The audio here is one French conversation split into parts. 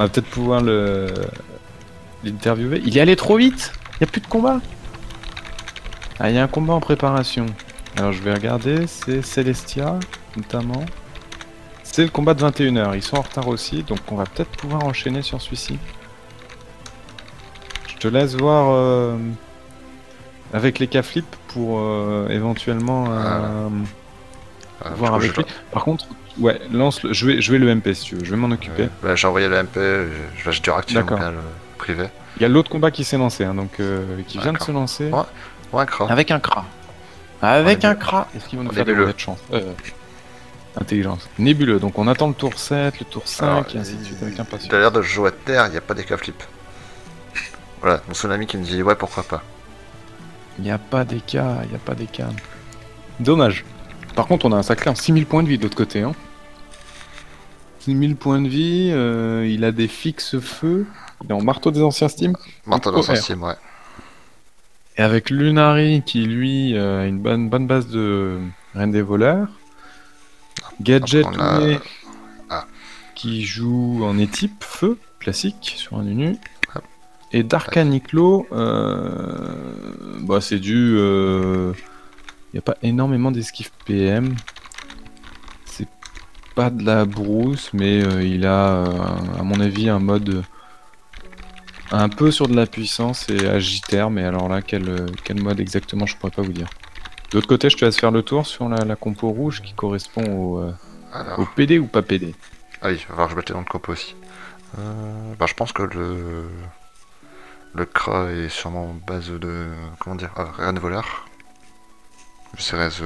On va peut-être pouvoir l'interviewer. Il est allé trop vite. Il n'y a plus de combat. Ah, il y a un combat en préparation. Alors je vais regarder, c'est Celestia, notamment. C'est le combat de 21h. Ils sont en retard aussi, donc on va peut-être pouvoir enchaîner sur celui-ci. Je te laisse voir avec les K-flip pour éventuellement voir avec lui. Par contre, ouais, lance le... je vais le MP si tu veux, je vais m'en occuper. Bah, j'ai envoyé le MP, j'ai dû réactiver mon canal privé. Il y a l'autre combat qui s'est lancé, hein, donc qui vient de se lancer. Ouais, un Kra. Avec un Kra. Avec un Kra. Est-ce qu'ils vont nous faire des de chance intelligence. Nébuleux, donc on attend le tour 7, le tour 5, alors, et ainsi de suite avec impatience. Il a l'air de jouer à terre, il n'y a pas des K-flip. Voilà, mon seul ami qui me dit ouais, pourquoi pas. Il n'y a pas des cas, il n'y a pas des cas. Dommage. Par contre, on a un sacré en 6000 points de vie de l'autre côté. Hein. 6000 points de vie, il a des fixes feu. Il est en marteau des anciens Steam. Marteau des anciens Steam, ouais. Et avec Lunari qui, lui, a une bonne base de Reine des voleurs. Gadget qui joue en étype feu, classique, sur un Unu. Et Darkaniklo, bah c'est du... il n'y a pas énormément d'esquive PM. C'est pas de la brousse, mais il a, à mon avis, un mode un peu sur de la puissance et agitaire. Mais alors là, quel mode exactement, je pourrais pas vous dire. De l'autre côté, je te laisse faire le tour sur la compo rouge qui correspond au PD ou pas PD. Ah oui, il va falloir que je mette les noms de compo aussi. Bah, je pense que le Kra est sûrement en base de... Comment dire, rien de voleur. Le Cérès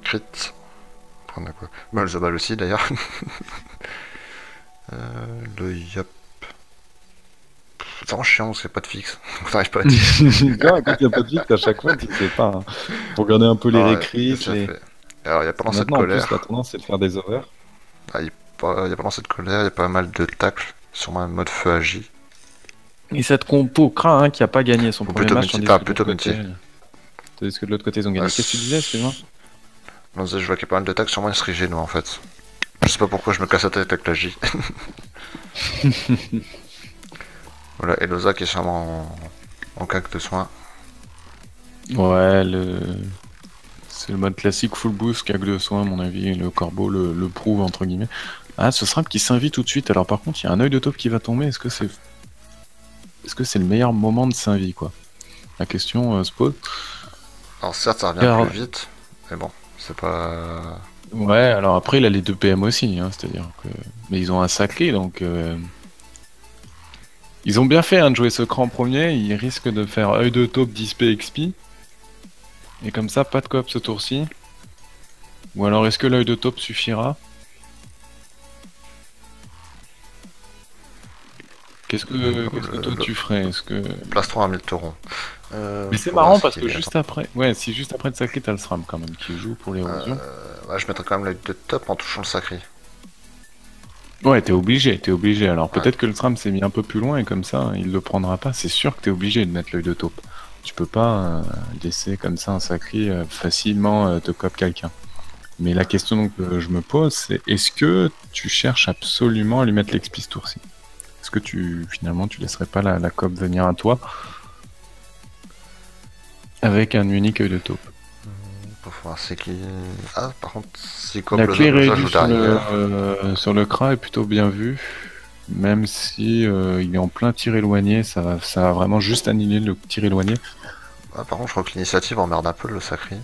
crit. Prendre quoi. Malzabal aussi d'ailleurs. Le Yop. C'est vraiment chiant, c'est pas de fixe. On n'arrive pas à dire. Non, quand il n'y a pas de fixe, à chaque fois, tu sais pas. Hein. Faut regarder un peu les récrits. Alors, il n'y a pas lancé de colère. En plus, la tendance, c'est de faire des horaires. Ah, il n'y a pas lancé de colère, il y a pas mal de tacles. Sûrement un mode feu agi. Et cette compo Kra qui a pas gagné son premier match. Plutôt multi. Tandis que de l'autre côté, ils ont gagné. Qu'est-ce que tu disais, excuse-moi? Non, je vois qu'il y a pas mal de tacles, sûrement une Srigé, en fait. Je sais pas pourquoi je me casse la tête avec la J. Voilà, Eloza qui est sûrement en cac de soins. Ouais, c'est le mode classique full boost, cac de soins, à mon avis. Le corbeau le prouve, entre guillemets. Ah, ce sera qui s'invite tout de suite. Alors, par contre, il y a un œil de taupe qui va tomber. Est-ce que c'est le meilleur moment de Saint-Vie, quoi? La question se pose. Alors, certes, ça revient plus vite, mais bon, c'est pas. Ouais, alors après, il a les 2 PM aussi, hein, c'est-à-dire que. Mais ils ont un sacré, donc. Ils ont bien fait hein, de jouer ce cran en premier, ils risquent de faire œil de taupe 10p XP. Et comme ça, pas de coop ce tour-ci. Ou alors est-ce que l'œil de taupe suffira? Qu'est-ce que toi tu ferais? Est-ce que... Plastron à 1000 taurons. Mais c'est marrant parce que juste après... Ouais, si juste après le sacré, t'as le SRAM quand même qui joue pour l'érosion. Ouais, je mettrais quand même l'œil de taupe en touchant le sacré. Ouais, t'es obligé. Alors peut-être que le SRAM s'est mis un peu plus loin et comme ça, il le prendra pas. C'est sûr que t'es obligé de mettre l'œil de taupe. Tu peux pas laisser comme ça un sacré facilement te coop quelqu'un. Mais la question que je me pose, c'est est-ce que tu cherches absolument à lui mettre l'XP ce tour-ci? Est-ce que finalement tu laisserais pas la coop venir à toi avec un unique œil de taupe? Pour voir c'est qui... Ah, par contre, si la clé réduite sur le Kra est plutôt bien vue. Même si il est en plein tir éloigné, ça va vraiment juste annihiler le tir éloigné. Ah, par contre, je crois que l'initiative emmerde un peu le sacré.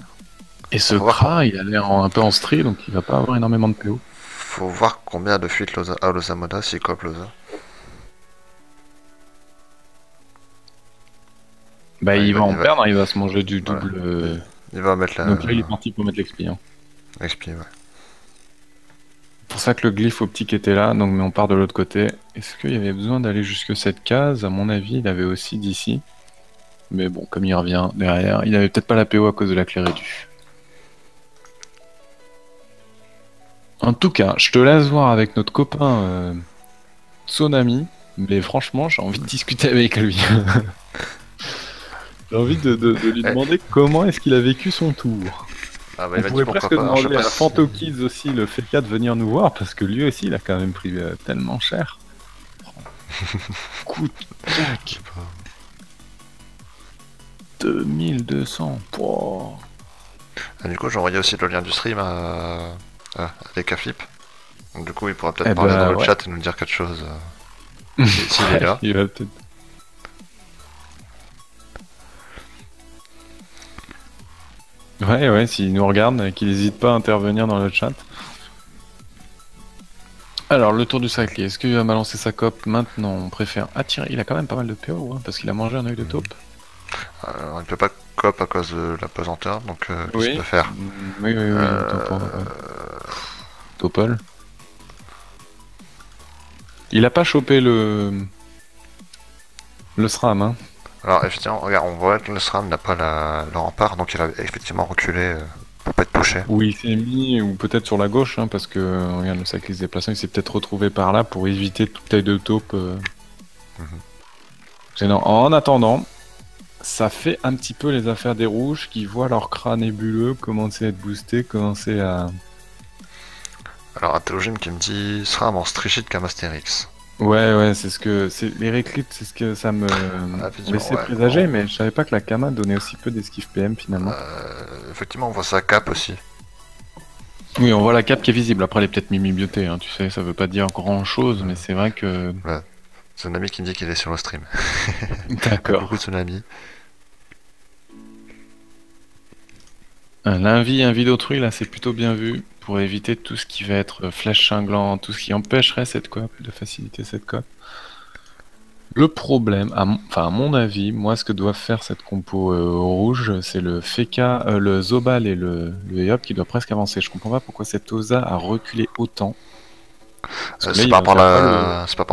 Et ce Kra, il a l'air un peu en stri, donc il va pas avoir énormément de PO. Faut voir combien de fuites Lozamoda s'il coop Loza. Bah, il va en perdre, il va se manger du double. Ouais. Il va mettre la. Donc là, il est parti pour mettre l'XP. Hein. XP, ouais. C'est pour ça que le glyphe optique était là, donc mais on part de l'autre côté. Est-ce qu'il y avait besoin d'aller jusque cette case? À mon avis, il avait aussi d'ici. Mais bon, comme il revient derrière, il avait peut-être pas la PO à cause de la clé rédue. En tout cas, je te laisse voir avec notre copain Tsunami, mais franchement, j'ai envie de discuter avec lui. J'ai envie de lui demander comment est-ce qu'il a vécu son tour. Ah bah, on pourrait presque demander à Fantokids aussi le fait de venir nous voir, parce que lui aussi il a quand même pris tellement cher. Coup de claque. 2200. Pouah. Ah, du coup, j'ai envoyé aussi le lien du stream à Decaflip. Donc, du coup, il pourra peut-être Eh parler bah, dans le ouais. chat et nous dire quelque chose s'il est là. Il va peut-être. Ouais, s'il nous regarde, qu'il n'hésite pas à intervenir dans le chat. Alors, le tour du sacré, est-ce qu'il va balancer sa cope maintenant? On préfère attirer. Il a quand même pas mal de PO, hein, parce qu'il a mangé un œil de taupe. Il peut pas cop à cause de la pesanteur, donc qu'est-ce qu'il Oui. peut faire? Oui, Topol. Il a pas chopé le SRAM, hein. Alors, effectivement, regarde, on voit que le SRAM n'a pas le rempart, donc il a effectivement reculé pour pas être touché. Où il s'est mis, ou peut-être sur la gauche, hein, parce que regarde, le cycliste déplaçant, il s'est peut-être retrouvé par là pour éviter toute taille de taupe. Gênant. En attendant, ça fait un petit peu les affaires des rouges qui voient leur crâne nébuleux commencer à être boosté, commencer à. Alors, Athéogène qui me dit SRAM en strichit comme Astérix. Ouais, c'est ce que. Les réclips, c'est ce que ça me laissait présager, mais je savais pas que la Kama donnait aussi peu d'esquive PM finalement. Effectivement, on voit sa cape aussi. Oui, on voit la cape qui est visible. Après, elle est peut-être mimibioté, hein, tu sais, ça veut pas dire grand chose, mais c'est vrai que. Ouais. Tsunami qui me dit qu'il est sur le stream. D'accord. Beaucoup de Tsunami. L'invie d'autrui, là, c'est plutôt bien vu pour éviter tout ce qui va être flèche cinglant, tout ce qui empêcherait cette coop, de faciliter cette coop. Le problème, à mon avis, moi, ce que doit faire cette compo rouge, c'est le Feka, le Zobal et le Yop qui doit presque avancer. Je comprends pas pourquoi cette Oza a reculé autant. C'est pas par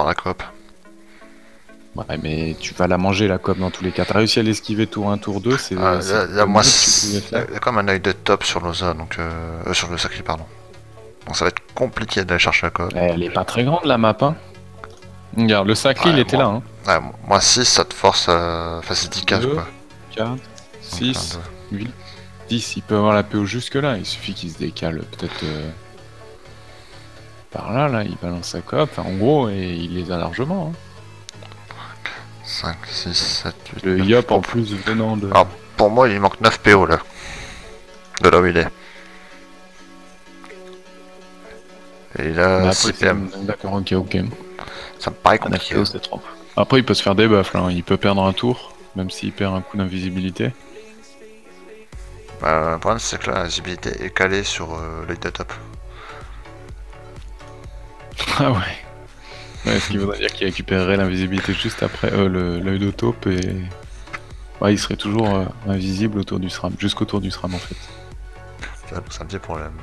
la coop. Ouais, mais tu vas la manger la coop dans tous les cas. T'as réussi à l'esquiver tour 1, tour 2, c'est. Il y a comme un œil de top sur l'Oza, donc sur le sacré, pardon. Donc ça va être compliqué d'aller chercher la coop. Elle est pas très grande la map, hein. Regarde, le sacré il était là, hein. Ouais, moi 6, ça te force à faciliter 15 quoi. 4, 6, 8, 10. Il peut avoir la PO jusque là. Il suffit qu'il se décale peut-être par là, il balance sa coop. Enfin, en gros, et il les a largement, hein. 5, 6, 7, 8. Le 9, Yop en plus venant de. Alors pour moi, il manque 9 PO là. De là où il est. Et il a 6 PM. D'accord, ok. Ça me paraît compliqué. C'est trop. Après, il peut se faire des buffs là. Il peut perdre un tour, même s'il perd un coup d'invisibilité. Le problème, c'est que la visibilité est calée sur l'œil de top. Ah ouais. Ce qui voudrait dire qu'il récupérerait l'invisibilité juste après l'œil de taupe et. Ouais, il serait toujours invisible autour du SRAM, jusqu'autour du SRAM en fait. C'est un petit problème.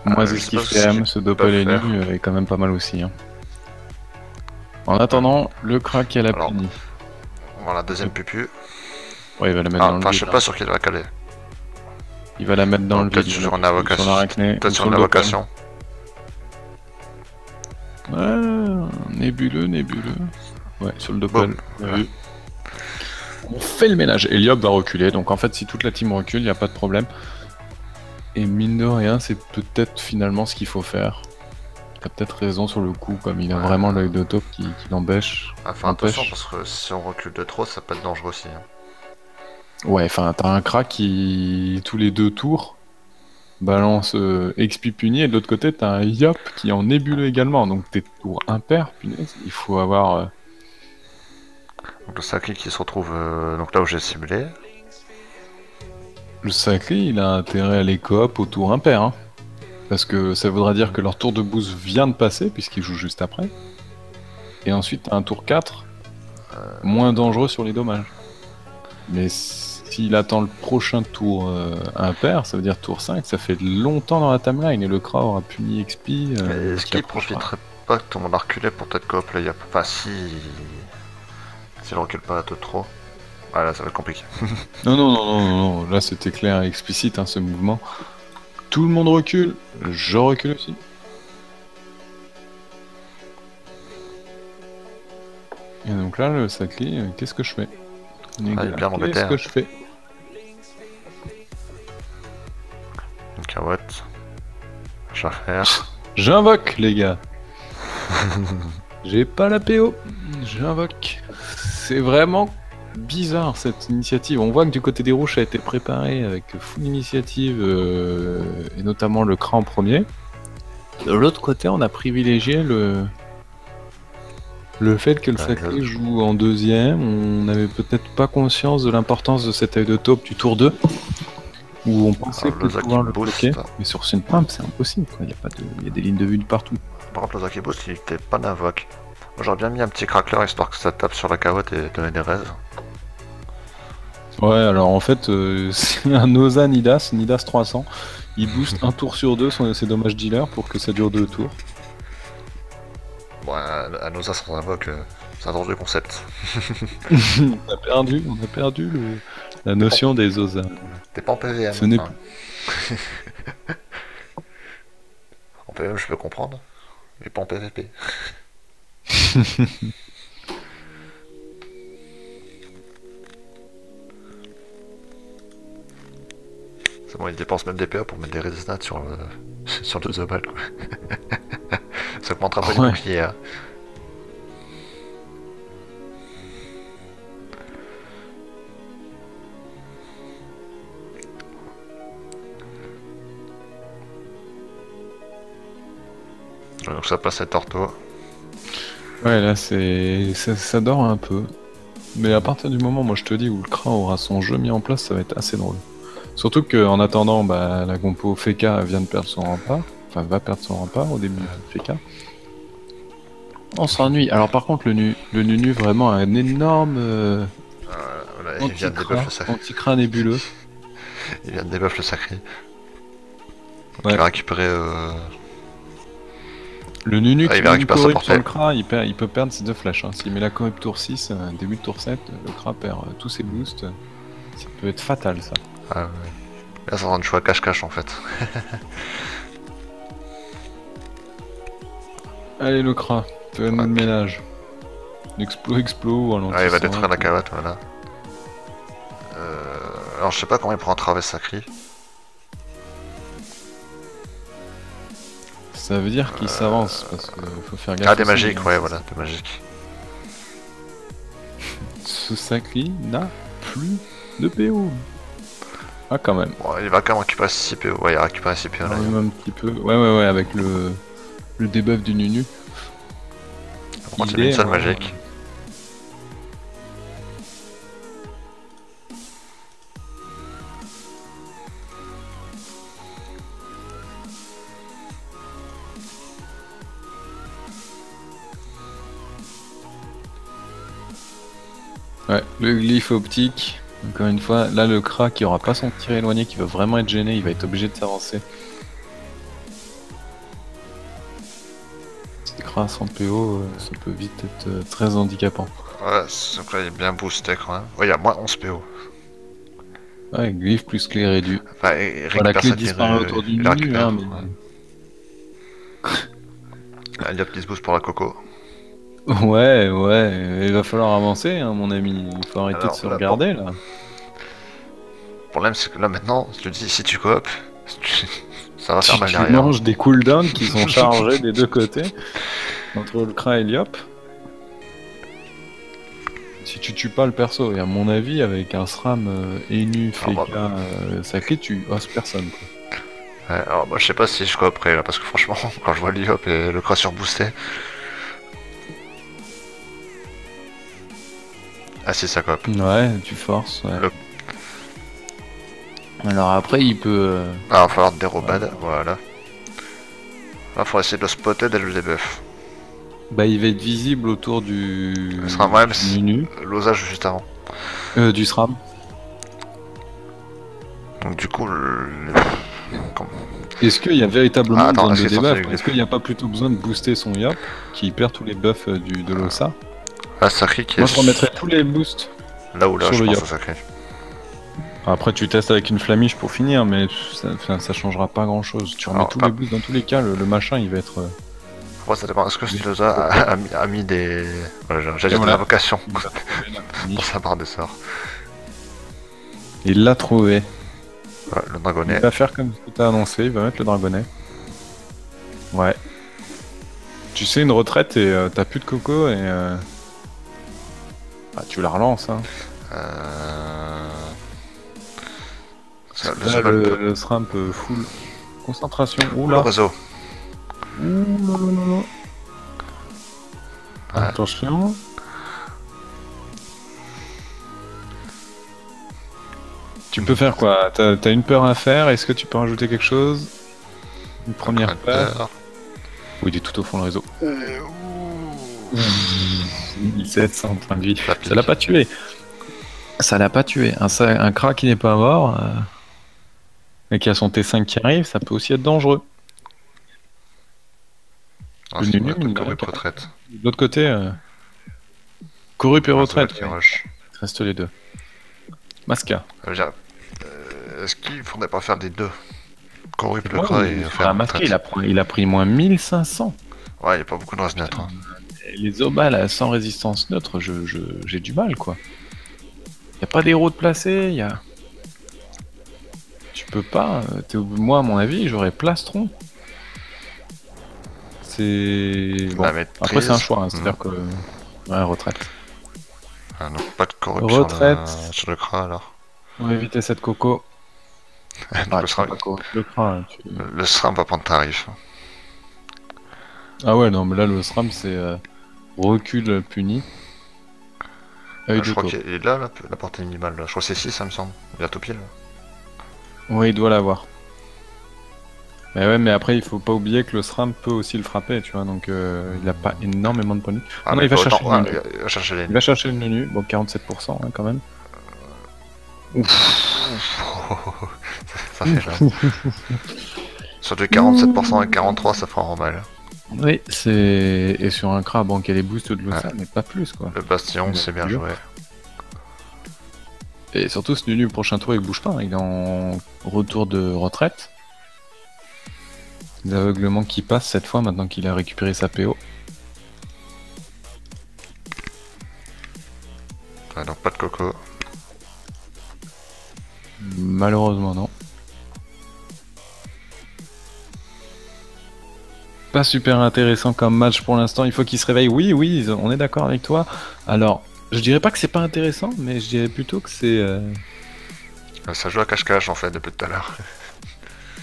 Moi, ce qui fait ce doppelganger est quand même pas mal aussi, hein. En attendant, le crack à la puni. Voilà, deuxième pupu. Ouais, il va la mettre dans le vide. Je sais pas sur qui il va caler. Il va la mettre dans le vide. Peut-être sur une invocation. Peut-être sur une invocation. Nébuleux. Ouais, sur le doppel. On fait le ménage. Et Liop va reculer, donc en fait, si toute la team recule, il n'y a pas de problème. Et mine de rien, c'est peut-être finalement ce qu'il faut faire. T'as peut-être raison sur le coup, comme il a vraiment l'œil de taupe qui l'empêche. Enfin, attention, parce que si on recule de trop, ça peut être dangereux aussi. Hein. Ouais, enfin, t'as un crack qui, tous les 2 tours, balance XP puni, et de l'autre côté, t'as un Yop qui est en nébuleux également, donc t'es tour impair, punaise, il faut avoir... Donc le sacré qui se retrouve donc là où j'ai simulé. Le sacré, il a intérêt à les coop au tour impair, hein. Parce que ça voudra dire que leur tour de boost vient de passer, puisqu'ils jouent juste après. Et ensuite, t'as un tour 4, moins dangereux sur les dommages. Mais s'il attend le prochain tour impair, ça veut dire tour 5, ça fait longtemps dans la timeline, et le Kra aura puni XP. Est-ce qu'il profiterait pas que tout le monde a reculé pour peut-être coop là, enfin si... S'il recule pas de trop. Ah là, ça va être compliqué. Non, là c'était clair et explicite, hein, ce mouvement. Tout le monde recule, je recule aussi. Et donc là, le sacré, qu'est-ce que je fais? Qu'est-ce que je fais? Une carotte. J'affaire. J'invoque, les gars. J'ai pas la PO, j'invoque. C'est vraiment bizarre cette initiative. On voit que du côté des rouges, ça a été préparé avec full initiative, et notamment le cran en premier. De l'autre côté, on a privilégié le fait que le sacré joue en deuxième. On n'avait peut-être pas conscience de l'importance de cet œil de taupe du tour 2, où on pensait pouvoir le bloquer. Mais sur une pimp, c'est impossible, quoi. Il y a des lignes de vue de partout. Par contre, le Zaki Boost, il était pas d'invoque. Moi, j'aurais bien mis un petit crackler histoire que ça tape sur la carotte et donner des raises. Ouais, alors en fait, c'est un Oza Nidas 300. Il booste un tour sur 2 ses dommages dealer pour que ça dure 2 tours. Bon, un Oza sans invoque, c'est un drôle de concept. on a perdu la notion des Oza. T'es pas en PVM. Ce n'est En PVM, je peux comprendre, mais pas en PVP. C'est bon, il dépense même des PA pour mettre des résistants sur le Zobal, quoi. Ça augmentera pas les boucliers, hein. Donc ça passe à Torto. Ouais, là ça dort un peu. Mais à partir du moment, moi je te dis, où le Kra aura son jeu mis en place, ça va être assez drôle. Surtout qu'en attendant, la compo Feka vient de perdre son rempart. Enfin, va perdre son rempart au début de Feka. On s'ennuie. Alors par contre, le Nunu vraiment a un énorme anti-Kra nébuleux. Il vient de débuff le sacré. Ouais. Il va récupérer... Le Nunu qui met corrupt sur le Kra, il peut perdre ses 2 flashs. Hein. S'il met la corrupt tour 6, début de tour 7, le Kra perd tous ses boosts. Ça peut être fatal, ça. Ah ouais. Là, c'est un choix cache-cache en fait. Allez, le Kra, fais-nous le ménage. Explo ou il va détruire la cavate, voilà. Alors, je sais pas comment il prend un travers sacré. Ça veut dire qu'il s'avance, parce qu'il faut faire gaffe. Ah, des magiques, ouais, voilà, des magiques. Ce sacré n'a plus de PO. Ah, quand même. Bon, il va quand même récupérer 6 PO, ouais, il a récupéré 6 PO là. Même un petit peu, ouais, avec le debuff du Nunu. Par contre, il y a une seule magique. Ouais, le glyphe optique, encore une fois, là le Kra qui aura pas son tir éloigné, qui va vraiment être gêné, il va être obligé de s'avancer. Si Kra sans PO, ça peut vite être très handicapant. Ouais, donc là il est bien boosté quand même. Ouais, il y a moins 11 PO. Ouais, glyphe plus clé réduit. Enfin, la clé disparaît autour du Nunu, hein, mais... Il y a petit boost pour la coco. Ouais, il va falloir avancer, hein, mon ami. Il faut arrêter de se regarder là. Le problème, c'est que là maintenant, je te dis, si tu coop, ça va faire mal derrière. Tu manges des cooldowns qui sont chargés des deux côtés, entre le Kra et l'Iop. Si tu tues pas le perso, et à mon avis, avec un SRAM Enu, Feka, sacré, tu oses personne, quoi. Ouais, alors moi je sais pas si je cooperai là, parce que franchement, quand je vois l'Iop et le Kra surboosté. Ah si, ça coop. Ouais, tu forces, ouais. Alors après, il peut... Ah, il va falloir des robades, voilà. Là, faut essayer de le spotter dès le debuff. Bah, il va être visible autour du... Ce sera même Nunu. L'osage juste avant. Du SRAM. Donc du coup, Est-ce qu'il y a véritablement besoin de debuff? Est-ce qu'il n'y a pas plutôt besoin de booster son Yop, qui perd tous les buffs de l'Ossa? Ah, sacré qui est... Moi, je remettrais tous les boosts là où là, sur je le pense Yop. au sacré. Après, tu testes avec une flamiche pour finir, mais ça changera pas grand-chose. Tu remets tous les boosts, dans tous les cas, le machin, il va être... Après, ça dépend. Est-ce que Stilosa a mis des... Voilà, j'ai de l'invocation pour sa barre de sort. Il l'a trouvé. Ouais, le dragonnet. Il va faire comme ce que t'as annoncé, il va mettre le dragonnet. Ouais. Tu sais, une retraite et t'as plus de coco et ah, tu la relances. Hein. Là, le SRAM full concentration. Ouh, le réseau. Ouh là là là là. Ouais. Attention. Tu peux faire quoi? T'as une peur à faire. Est-ce que tu peux rajouter quelque chose? Une première peur. Oui, il est tout au fond le réseau. 1700 points de vie. Ça l'a pas tué. Ça l'a pas tué. Un crack qui n'est pas mort et qui a son T5 qui arrive, ça peut aussi être dangereux. Ah, le Nunu, il retraite. De l'autre côté, Corrup et retraite. Ouais. Reste les deux. Masca. Est-ce qu'il faudrait pas faire des deux? Corrup le cra et faire Masca, il a pris moins 1500. Ouais, il n'y a pas beaucoup de res neutre. Hein. Les Obal sans résistance neutre, j'ai du mal quoi. Il n'y a pas d'héros de placé, tu peux pas. Moi, à mon avis, j'aurais plastron. C'est. Bon. Après, c'est un choix, hein. C'est-à-dire que. Ouais, retraite. Ah non, pas de corrup sur le cra alors. On va éviter cette coco. Le SRAM va prendre tarif. Ah ouais, non, mais là, le SRAM, c'est recul puni. Je crois qu'il est là, la portée minimale. Là. Je crois que c'est 6, ça me semble. Bientôt pile. Oui, il doit l'avoir. Mais ouais, mais après, il faut pas oublier que le SRAM peut aussi le frapper, tu vois, donc il a pas énormément de points de vie. Ah, non, il va chercher les Il va chercher le Nunu, bon, 47% hein, quand même. Ouf. Ça fait mal. Sur du 47% et 43%, ça fera vraiment mal. Oui, c'est. Et sur un crabe, bon, quel est boost de l'OSA, mais pas plus quoi. Le bastion, c'est bien joué. Et surtout, ce Nunu, prochain tour, il bouge pas, hein. Il est en retour de retraite. L'aveuglement qui passe cette fois, maintenant qu'il a récupéré sa PO. Ouais, donc pas de coco. Malheureusement, non. Pas super intéressant comme match pour l'instant. Il faut qu'il se réveille. Oui, oui, on est d'accord avec toi. Alors, je dirais pas que c'est pas intéressant, mais je dirais plutôt que c'est. Ça joue à cache-cache en fait depuis tout à l'heure.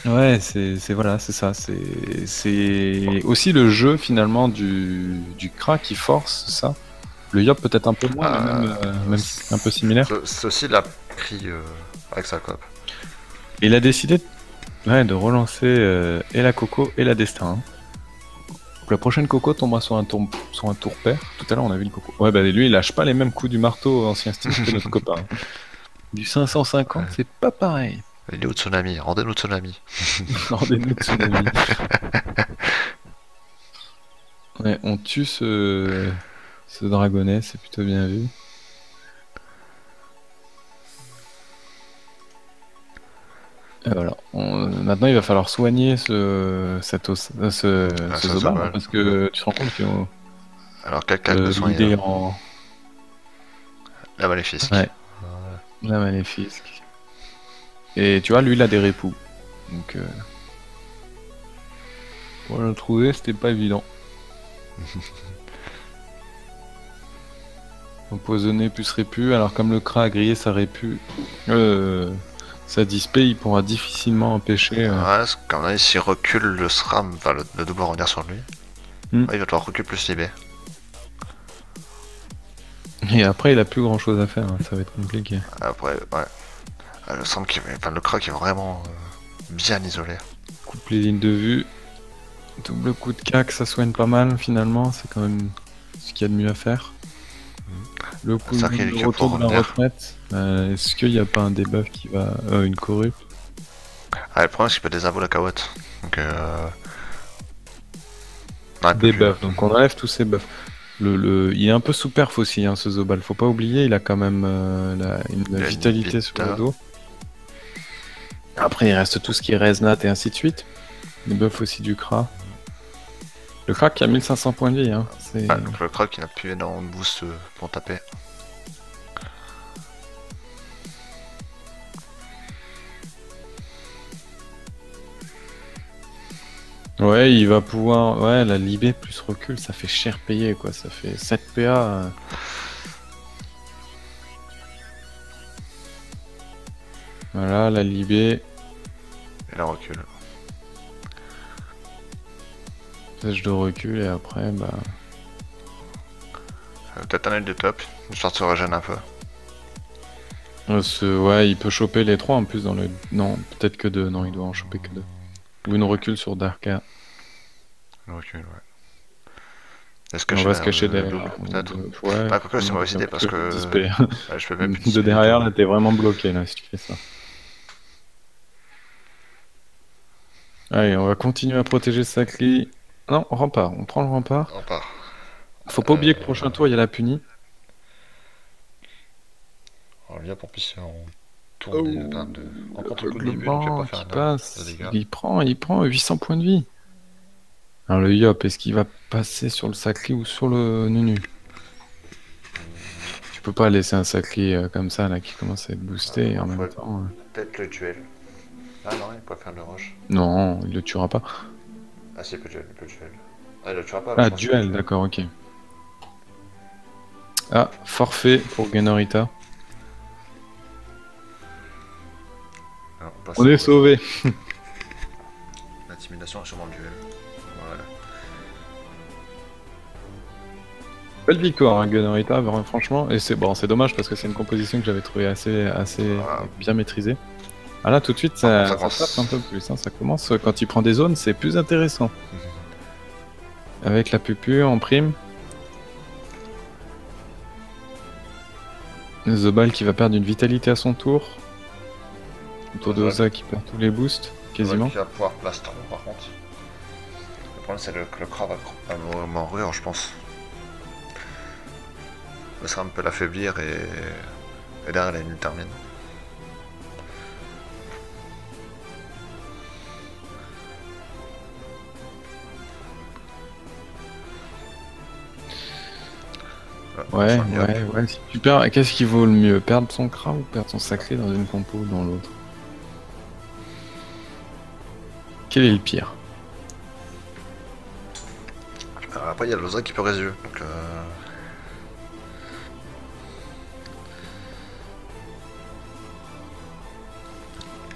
Ouais, c'est voilà, c'est ça. C'est aussi le jeu finalement du Kra qui force ça. Le Yop peut-être un peu moins, mais même si c'est un peu similaire. Ceci l'a pris avec sa coop. Il a décidé de relancer et la Coco et la Destin. Hein. Donc la prochaine Coco tombera sur un tour pair. Tout à l'heure on a vu le Coco. Ouais, bah lui il lâche pas les mêmes coups du marteau ancien style que notre copain. Hein. Du 550, c'est pas pareil. Il est où Tsunami? Rendez-nous Tsunami. Rendez-nous Tsunami. Ouais, on tue ce dragonnet, c'est plutôt bien vu. Et voilà. Maintenant, il va falloir soigner ce Zoba, parce que tu te rends compte que alors quelqu'un peut soigner la Maléfisque. Ouais. La Maléfisque. Et tu vois, lui, il a des répoux. Donc, pour le trouver, c'était pas évident. Empoisonné plus répu, alors comme le Kra a grillé sa répu, sa dispé, il pourra difficilement empêcher. Ouais, quand même, s'il recule, le SRAM va le double revenir sur lui. Ouais, il va devoir reculer plus IB. Et après, il a plus grand chose à faire, hein. Ça va être compliqué. Après, ouais. Le SRAM le Kra qui est vraiment bien isolé. Coupe les lignes de vue. Double coup de cac, ça soigne pas mal finalement, c'est quand même ce qu'il y a de mieux à faire. Le coup de retour de la retraite, est-ce qu'il n'y a pas un debuff qui va... une corrup? Ah, le problème c'est qu'il peut désavouer la carotte. Donc debuff, donc on enlève tous ces buffs. Il est un peu sous perf aussi, hein, ce Zobal, faut pas oublier, il a quand même une vitalité sur le dos. Après il reste tout ce qui est Reznat et ainsi de suite. Les buffs aussi du Kra. Le Kra qui a 1500 points de vie, hein. Donc le Kra qui n'a plus énormément de boost pour taper. Ouais, il va pouvoir... Ouais, la Libé plus recul, ça fait cher payer, quoi. Ça fait 7 PA. Voilà, la Libé. Et là, recul. Tâche de recul, et après, bah... Peut-être un œil de top, histoire de se régénérer un peu. Ouais, il peut choper les 3 en plus dans le... Non, peut-être que 2. Non, il doit en choper que 2. Ou une recul sur Darka. Le recul, ouais. Est-ce On que va se cacher le derrière. double, peut-être? Ouais. Ah, quoique, c'est une mauvaise idée parce que. 10 P. Ouais, je fais même plus De 10 derrière, du là, tout. t'es vraiment bloqué, là, si tu fais ça. Allez, on va continuer à protéger Sacri. Non, rempart. On prend le rempart. On part. Faut pas oublier que prochain tour, il y a la punie. On revient pour pisser en tournée, en contre-coup de début, donc il va pas faire qui de passe. dégâts. Il prend 800 points de vie. Alors le Yop, est-ce qu'il va passer sur le Sacri ou sur le Nunu? Tu peux pas laisser un Sacri comme ça là qui commence à être boosté en même temps. Peut-être le duel. Ah non, il peut faire le rush. Non, il le tuera pas. Ah si, il peut duel. Ah, il le tuera pas. Ah, duel, d'accord, ok. Ah, forfait pour Genorita. On est sauvé. L'intimidation est sûrement le duel. Voilà. Belle victoire, hein, Genorita, vraiment, franchement. Et c'est bon, c'est dommage parce que c'est une composition que j'avais trouvée assez bien maîtrisée. Ah là, tout de suite, ça tape un peu plus. Hein. Ça commence, quand il prend des zones, c'est plus intéressant. Avec la pupu en prime. Zobal qui va perdre une vitalité à son tour. Autour de Oza qui perd tous les boosts, quasiment. Qui va pouvoir plastron par contre. Le problème c'est que le Kra va mourir, je pense. Ça sera un peu l'affaiblir et derrière elle termine. Ouais, si tu perds, qu'est-ce qui vaut le mieux? Perdre son Kra ou perdre son Sacré dans une compo ou dans l'autre? Quel est le pire? Alors après il y a l'Oza qui peut résumer, donc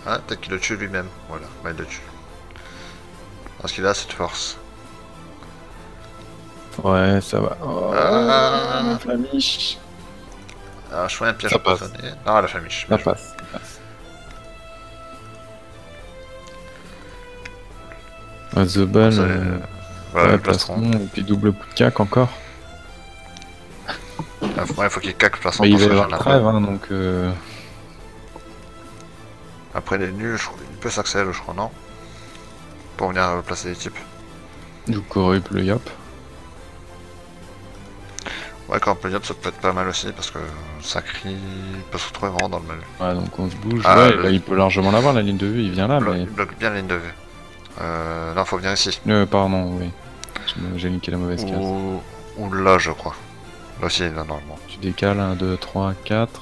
ah, peut-être qu'il le tue lui-même, voilà, bah, il le tue. Parce qu'il a cette force. Ouais, ça va. Oh, la flamiche. Ah, je fais un piège Ça passe. Ah, la flamiche. Ça passe. The Ball, ouais, plastron, et puis double coup de cac encore. Ouais, faut qu'il cac plastron pour il va y avoir trêve, hein, donc... Après les nuls, il peut s'accélérer, je crois, non? Pour venir placer les types. Du corrupt, le Yop. Ouais, quand on peut Yop, ça peut être pas mal aussi, parce que Sacri peut se retrouver vraiment dans le mal. Ouais, donc on se bouge. Ah, ouais, là, il peut largement l'avoir, la ligne de vue, il vient là, mais... Il bloque bien la ligne de vue. Non, faut venir ici. Pardon, oui. J'ai linké la mauvaise case. Ou là, je crois. Là aussi, là, normalement. Tu décales 1, 2, 3, 4.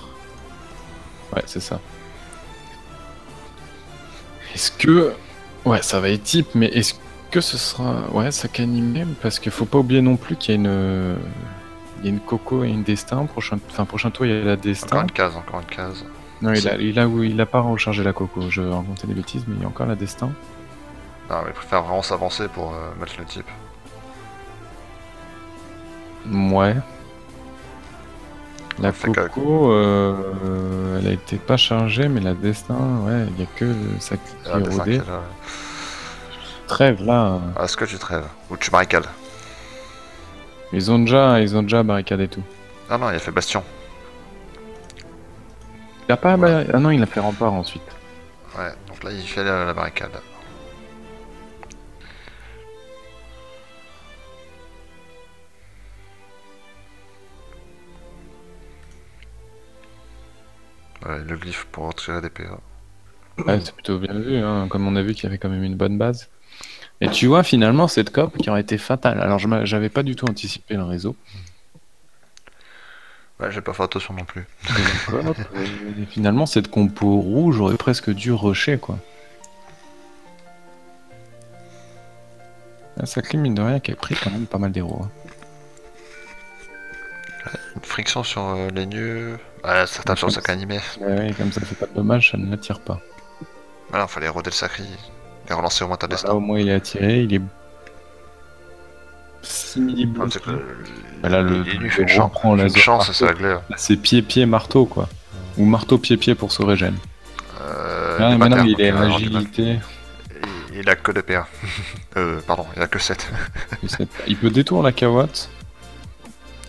Ouais, c'est ça. Est-ce que... Ouais, ça va être type, mais est-ce que ce sera... Ouais, ça canime, parce qu'il faut pas oublier non plus qu'il y a une... Il y a une Coco et une Destin. Prochain tour, il y a la Destin. Encore une case. Non, il a pas rechargé la Coco. Je racontais des bêtises, mais il y a encore la Destin. Non, mais il préfère vraiment s'avancer pour mettre le type. Ouais. La Coco, elle a été pas chargée, mais la Destin, ouais, il y a que ça qui est rodé. Trêve là. Est-ce que tu trêves? Ou tu barricades? Ils ont déjà barricadé tout. Ah non, il a fait bastion. Il a pas ah non, il a fait rempart ensuite. Ouais, donc là il fait la barricade. Ouais, le glyphe pour retirer des PA. Ouais, c'est plutôt bien vu, hein, comme on a vu qu'il y avait quand même une bonne base. Et tu vois, finalement, cette COP qui aurait été fatale. Alors, j'avais pas du tout anticipé le réseau. Ouais, j'ai pas fait attention non plus. Et finalement, cette compo rouge aurait presque dû rusher, quoi. Ça clim, mine de rien, qui a pris quand même pas mal d'héros. Hein. Une friction sur les nœuds. Ah, ça tape sur le sac animé. Ouais, comme ça fait pas de dommage, ça ne l'attire pas. Voilà, fallait roder le sacri et relancer au moins ta Là, destin. au moins, il est attiré, il est 6 Ah, tu sais que là, le reprend la une zone chance, marteau. c'est réglé. Là, c'est pied-pied marteau, quoi. Ou marteau pied-pied pour se régène. Il est Mais non, terre, il est donc, agilité. il a que 2 PA. Pardon, il a que 7. Il peut détourner la cavotte.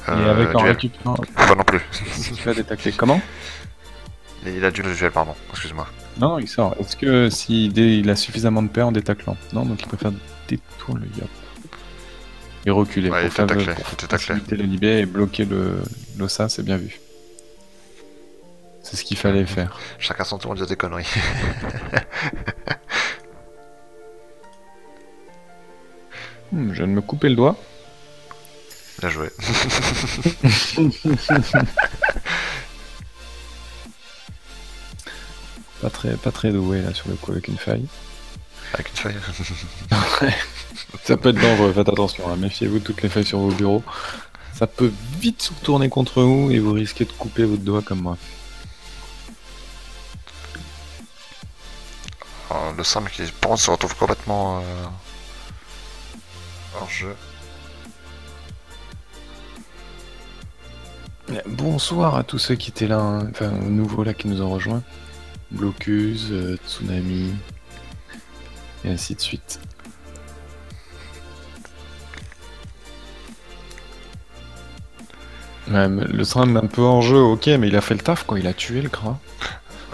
Et avec en duel. récupérant. Pas non plus. Si tu vas détacler. Comment? Il a du duel, pardon, excuse-moi. Non, il sort. Est-ce que il a suffisamment de PA en détaclant? Non, donc il préfère détourner le yop. Et reculer Ouais, pour il faciliter le libé et bloquer l'ossa, c'est bien vu. C'est ce qu'il fallait faire. Chacun son tour, on dit des conneries. Je viens de me couper le doigt. Bien joué. Pas très doué là sur le coup avec une faille. Avec une feuille. Ça peut être dangereux, faites attention, hein. Méfiez-vous de toutes les failles sur vos bureaux. Ça peut vite se retourner contre vous et vous risquez de couper votre doigt comme moi. Alors, le Sam qui pense se retrouve complètement hors jeu. Bonsoir à tous ceux qui étaient là, hein. Enfin aux nouveaux là qui nous ont rejoints. Blocus, Tsunami, et ainsi de suite. Ouais, le SRAM un peu hors jeu, ok, mais il a fait le taf quoi, il a tué le Kra.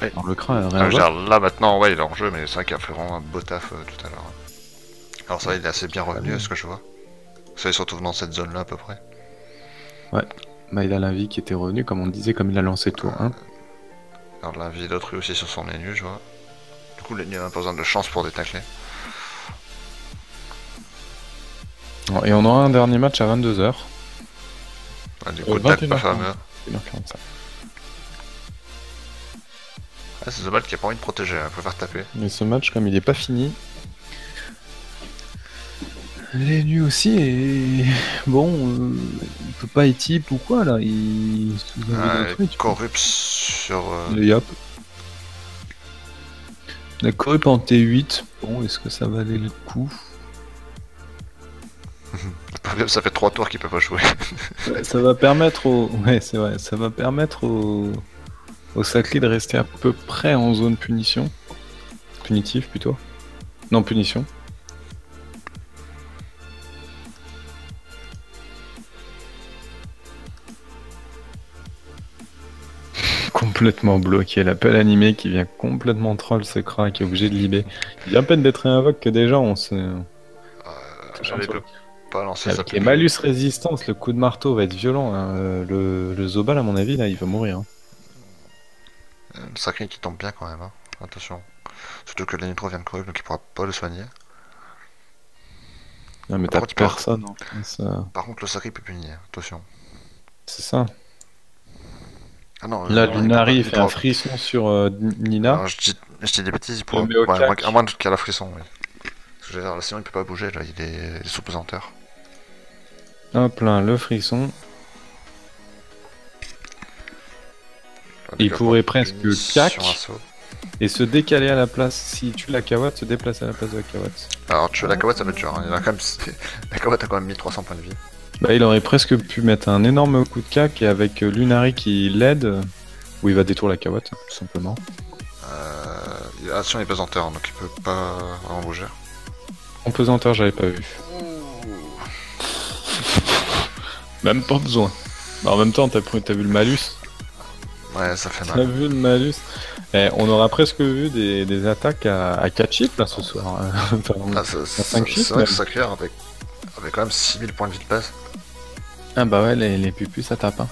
Oui. Alors le Kra a rien à Genre, là maintenant, ouais, il est hors jeu, mais c'est vrai qu'il a fait vraiment un beau taf tout à l'heure. Alors ça, il est assez bien revenu, à ce que je vois. Ça, il se retrouve dans cette zone là à peu près. Ouais, bah il a la vie qui était revenue, comme on disait, comme il a lancé tour 1. Alors la vie d'autrui aussi sur son ennemi, je vois. Du coup, l'ennemi n'a pas besoin de chance pour détacler. Et on aura un dernier match à 22h. Ah, du coup, tac pas fameux. 1h45. Ah, c'est Zobal qui a pas envie de protéger, il faut faire taper. Mais ce match, comme il est pas fini, les nuits aussi, et bon, il peut pas être type ou quoi là, il corrupt sur... le yop. La corrupt en T8, bon, est-ce que ça valait le coup? Ça fait 3 tours qu'il peut pas jouer. Ça va permettre au... Ouais, c'est vrai, ça va permettre au Saclé de rester à peu près en zone punition. Punitive plutôt. Non, punition. Complètement bloqué, l'appel animé qui vient complètement troll ce Kra qui est obligé de libérer. Il vient à peine d'être réinvoque que déjà on se... Il peut pas lancer sa Avec les malus résistance, le coup de marteau va être violent. Hein. Le Zobal à mon avis là il va mourir. Hein. Le sacré qui tombe bien quand même, hein. Attention. Surtout que l'ennemi vient de corrupt donc il pourra pas le soigner. Non mais t'as personne en face. Par contre le sacré peut punir, attention. C'est ça. Ah non, là, Lunari fait un frisson sur Nina. Alors, je dis des bêtises, il pourra... Ouais, à moins qu'il y a la frisson, oui. Parce que je veux dire, là, sinon il peut pas bouger, là, il est sous pesanteur. Hop là, le frisson. Il pourrait presque cac et se décaler à la place. Si tu la Kawat, se déplacer à la place de la Kawat. Alors, tu la Kawat, ça va être dur, hein. Il a quand même... La Kawat a quand même 1300 points de vie. Bah, il aurait presque pu mettre un énorme coup de cac et avec Lunari qui l'aide, où il va détourner la Kawat, tout simplement. Attention, il est pesanteur, donc il peut pas vraiment bouger. En pesanteur, j'avais pas vu. Même pas besoin. Bah, en même temps, t'as vu le malus. Ouais, ça fait mal. T'as vu le malus. On aura presque vu des attaques à 4 chiffres là ce soir. Enfin, 5 chiffres. C'est vrai que Sacré avec quand même 6000 points de vie de base. Ah bah ouais, les pupus ça tape. Hein.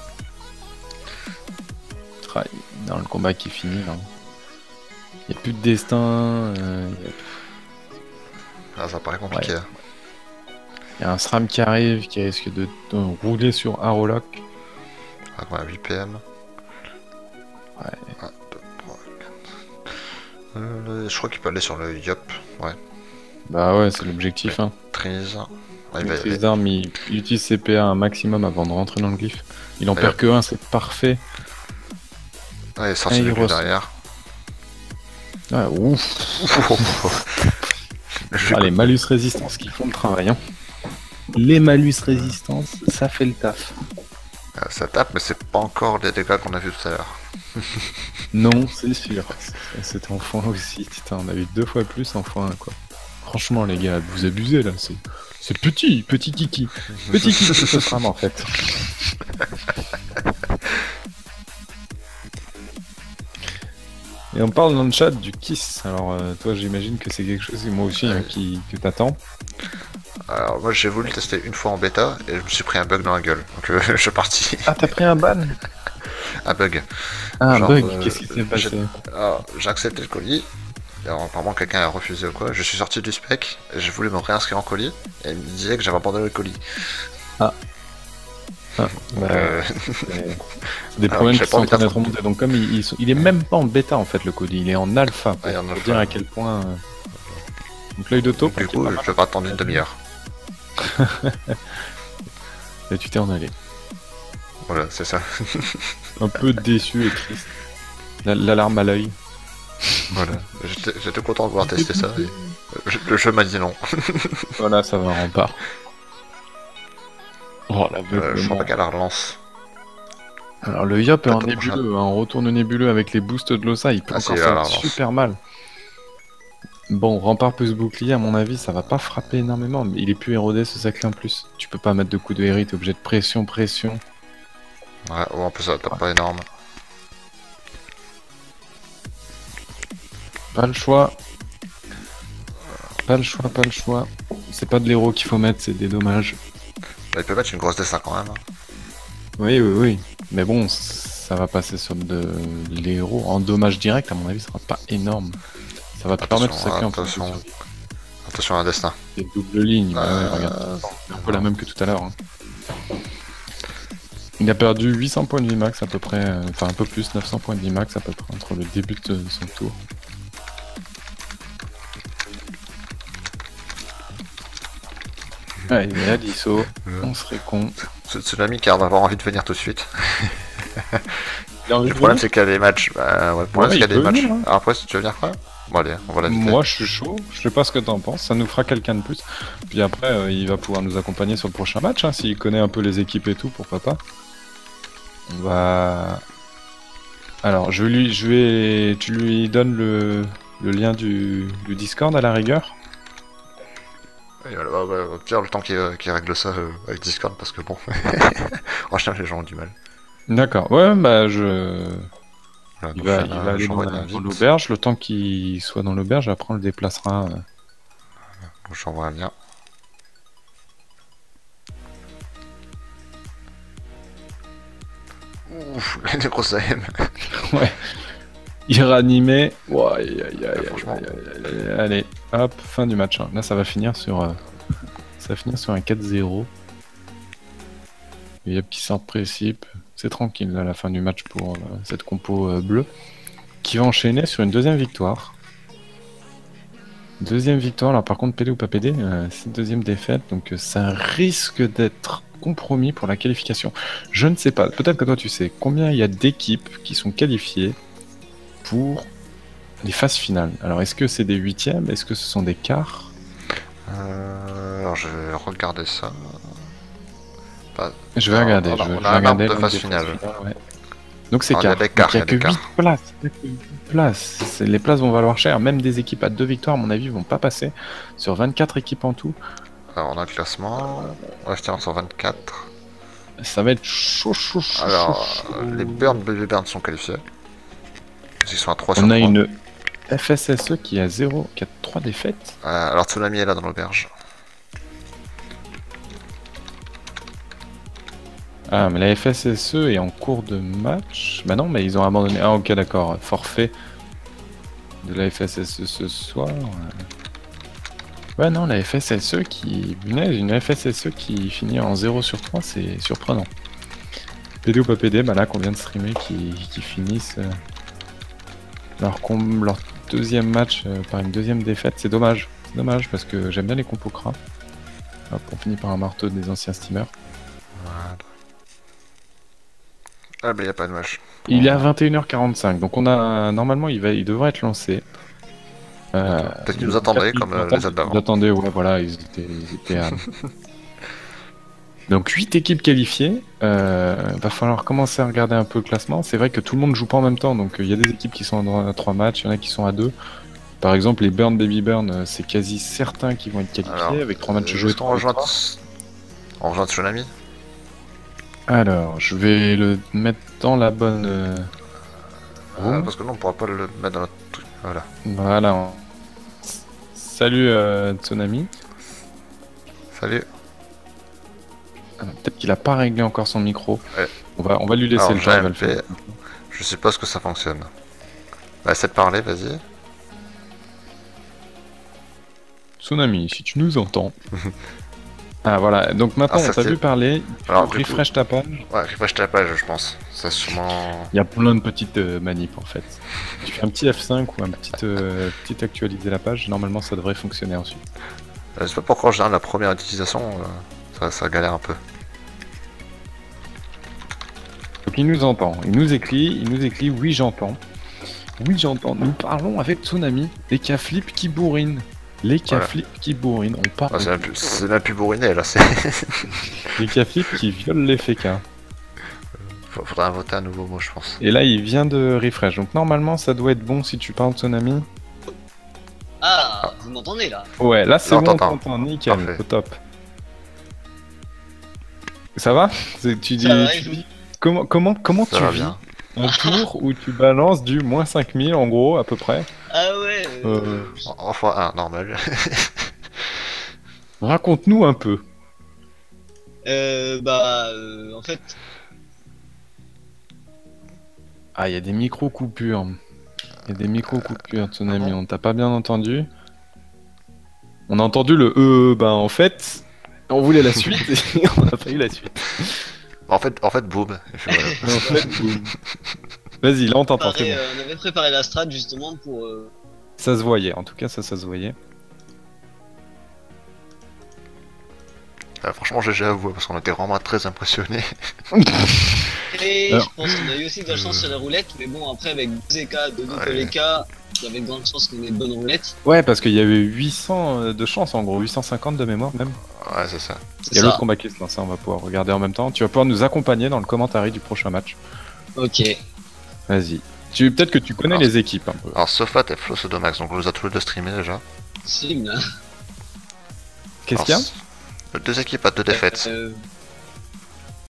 Dans le combat qui finit là. Il n'y a plus de destin. Ah, ça paraît compliqué. Ouais. Il y a un SRAM qui arrive qui risque de rouler sur Aroloc. Ah, ouais, 8 PM. Ouais. 1, 2, 3, 4. Je crois qu'il peut aller sur le Yop. Ouais. Bah ouais, c'est l'objectif. Hein. Maîtrise. Ouais, Maîtrise d'armes, il utilise CPA un maximum avant de rentrer dans le glyphe. Il en perd que un, c'est parfait. Ouais, il est sorti de derrière. Ouais, ouf. Les malus résistance qui font le travail. Hein. Les malus résistance, ça fait le taf. Ça tape, mais c'est pas encore les dégâts qu'on a vu tout à l'heure. Non, c'est sûr. C'était en x1 aussi. Putain, on a eu 2 fois plus en x1, quoi. Franchement, les gars, vous abusez là. C'est petit kiki. Petit kiki, ce sera en fait. Et on parle dans le chat du kiss. Alors, toi, j'imagine que c'est quelque chose, moi aussi, hein, que t'attends. Alors, moi, j'ai voulu tester une fois en bêta et je me suis pris un bug dans la gueule. Donc, je suis parti. Ah, t'as pris un ban? Un bug. Ah, un bug, qu'est-ce qui s'est passé? J'ai accepté le colis. Alors, apparemment, quelqu'un a refusé ou quoi. Je suis sorti du spec et j'ai voulu me réinscrire en colis et il me disait que j'avais abandonné le colis. Ah. C'est des problèmes qui sont en train d'être remontés. Donc, comme il est même pas en bêta en fait, le colis, il est en alpha. Pour dire à quel point. Donc, l'œil de taupe. Du coup, je vais attendre une demi-heure. Et tu t'es en allé. Voilà, c'est ça. Un peu déçu et triste. L'alarme à l'œil. Voilà, j'étais content de pouvoir tester ça. Et le jeu m'a dit non. Voilà, ça va en rempart. Oh la je crois pas qu'elle la relance. Alors le Yop est en nébuleux, hein, on retourne nébuleux avec les boosts de l'Ossa, il peut encore faire super mal. Bon, rempart plus bouclier, à mon avis, ça va pas frapper énormément, mais il est plus érodé ce saclé en plus. Tu peux pas mettre de coup de hérit, t'es obligé de pression. Ouais, ou en plus ça tape pas énorme. Pas le choix. C'est pas de l'héros qu'il faut mettre, c'est des dommages. Bah, il peut mettre une grosse dessin quand même. Oui. Mais bon, ça va passer sur de l'héros. En dommage direct, à mon avis, ça sera pas énorme. Ça va te permettre de sacrer en plus. Attention à un destin. C'est double ligne, regarde. C'est un peu la même que tout à l'heure. Hein. Il a perdu 800 points de vie max à peu près, enfin un peu plus, 900 points de vie max à peu près entre le début de son tour. Ouais, il est à l'ISO, on serait con. Ce Tsunami qui a d'avoir envie de venir tout de suite. Le problème c'est qu'il y a des matchs. Bah, ouais, pour l'instant, il y a des matchs. Hein. Alors après, si tu veux venir quoi? Bon, allez, on va la Moi, je suis chaud. Je sais pas ce que t'en penses. Ça nous fera quelqu'un de plus. Puis après, il va pouvoir nous accompagner sur le prochain match. Hein, s'il connaît un peu les équipes et tout, pourquoi pas. On va. Alors, tu lui donnes le lien du Discord à la rigueur. Et voilà, au pire, le temps qu'il règle ça avec Discord, parce que bon, franchement, les gens ont du mal. D'accord, ouais, bah voilà, il va aller dans l'auberge, le temps qu'il soit dans l'auberge, après on le déplacera. J'envoie un lien. Ouf, des grosses AM. Ouais. Il ranimait. Allez, hop, fin du match. Là, ça va finir sur un 4-0. Il y a qui sort précipe. C'est tranquille à la fin du match pour cette compo bleue. Qui va enchaîner sur une deuxième victoire. Deuxième victoire, alors par contre, PD ou pas PD, c'est deuxième défaite. Donc ça risque d'être compromis pour la qualification. Je ne sais pas, peut-être que toi tu sais combien il y a d'équipes qui sont qualifiées pour les phases finales. Alors est-ce que c'est des huitièmes? Est-ce que ce sont des quarts? Alors je vais regarder ça. Je vais regarder. On a un arbre de phase finale. Ouais. Donc c'est quarts. Il n'y a que 8 places. Les places vont valoir cher. Même des équipes à 2 victoires, à mon avis, vont pas passer. Sur 24 équipes en tout. Alors on a le classement. On va se tenir sur 24. Ça va être chaud. Alors, les Baby Burns sont qualifiés. Ils sont à 3 sur 3. On a une FSSE qui a 3 défaites. Alors Tsunami est là dans l'auberge. Ah, mais la FSSE est en cours de match. Bah non, mais ils ont abandonné. Ah, ok, d'accord. Forfait de la FSSE ce soir. Ouais, non, la FSSE qui. Une FSSE qui finit en 0 sur 3, c'est surprenant. PD ou pas PD, bah là qu'on vient de streamer, qui finissent leur deuxième match par une deuxième défaite. C'est dommage dommage parce que j'aime bien les compos Kra. Hop, on finit par un marteau des anciens steamers. Voilà. Ah bah y a pas de match. Il est à 21h45, donc on a normalement il devrait être lancé. Peut-être qu'ils nous attendaient comme les autres d'avant. Ils attendaient, ouais, voilà, ils étaient Donc 8 équipes qualifiées. Va falloir commencer à regarder un peu le classement. C'est vrai que tout le monde joue pas en même temps, donc il y a des équipes qui sont à 3 matchs, il y en a qui sont à 2. Par exemple, les Burn Baby Burn, c'est quasi certain qu'ils vont être qualifiés. Alors, avec 3 matchs joués. On rejoint Tsunami. Alors, je vais le mettre dans la bonne... parce que non, on pourra pas le mettre dans la... Voilà. Voilà. Salut Tsunami. Salut. Peut-être qu'il a pas réglé encore son micro. Ouais. On va lui laisser alors, le temps. Le faire. Je sais pas ce que ça fonctionne. Bah, essaie de parler, vas-y. Tsunami, si tu nous entends. Ah voilà, donc maintenant on t'a vu parler. Alors, refresh ta page. Ouais, refresh ta page, je pense. Ça sûrement. Il y a plein de petites manips en fait. Tu fais un petit F5 ou un petit actualiser la page, normalement ça devrait fonctionner ensuite. Je sais pas pourquoi en général la première utilisation, ça galère un peu. Donc il nous entend, il nous écrit, oui j'entends. Oui j'entends, nous parlons avec Tsunami, les cas flip qui bourrinent. Les cas flip qui bourrinent, on parle. Ah, c'est même plus bourriné là, c'est. Les cas flip qui violent les fécas. Faudra inventer un nouveau mot, je pense. Et là il vient de refresh, donc normalement ça doit être bon si tu parles Tsunami. Ah, vous m'entendez là? Ouais, là c'est bon, on t'entend, nickel, au top. Ça va? Tu dis... Comment tu vis bien. Un tour où tu balances du moins 5000 en gros, à peu près? Ah ouais Enfin, normal. Raconte-nous un peu. En fait... Ah, il y a des micro-coupures. Il y a des micro-coupures, Tsunami, on t'a pas bien entendu. On a entendu le en fait, on voulait la suite et on n'a pas eu la suite. En fait, boum. Voilà. En fait, boum. Vas-y, là on t'entend. On avait préparé la strat justement pour... Ça se voyait, en tout cas ça se voyait. Franchement, GG à vous, parce qu'on était vraiment très impressionnés. Et je pense qu'on a eu aussi de la chance sur la roulette, mais bon, après avec 12 EK, il y avait de grandes chances qu'on ait de bonnes roulettes. Ouais, parce qu'il y avait 800 de chance en gros, 850 de mémoire même. Ouais, c'est ça. Il y a l'autre combat qui se lance, on va pouvoir regarder en même temps. Tu vas pouvoir nous accompagner dans le commentaire du prochain match. Ok. Vas-y. Peut-être que tu connais les équipes un peu. Alors, Sofat et Flo Sodomax, donc on nous a tous les deux streamés déjà. Sim. Qu'est-ce qu'il y a? 2 équipes à 2 défaites.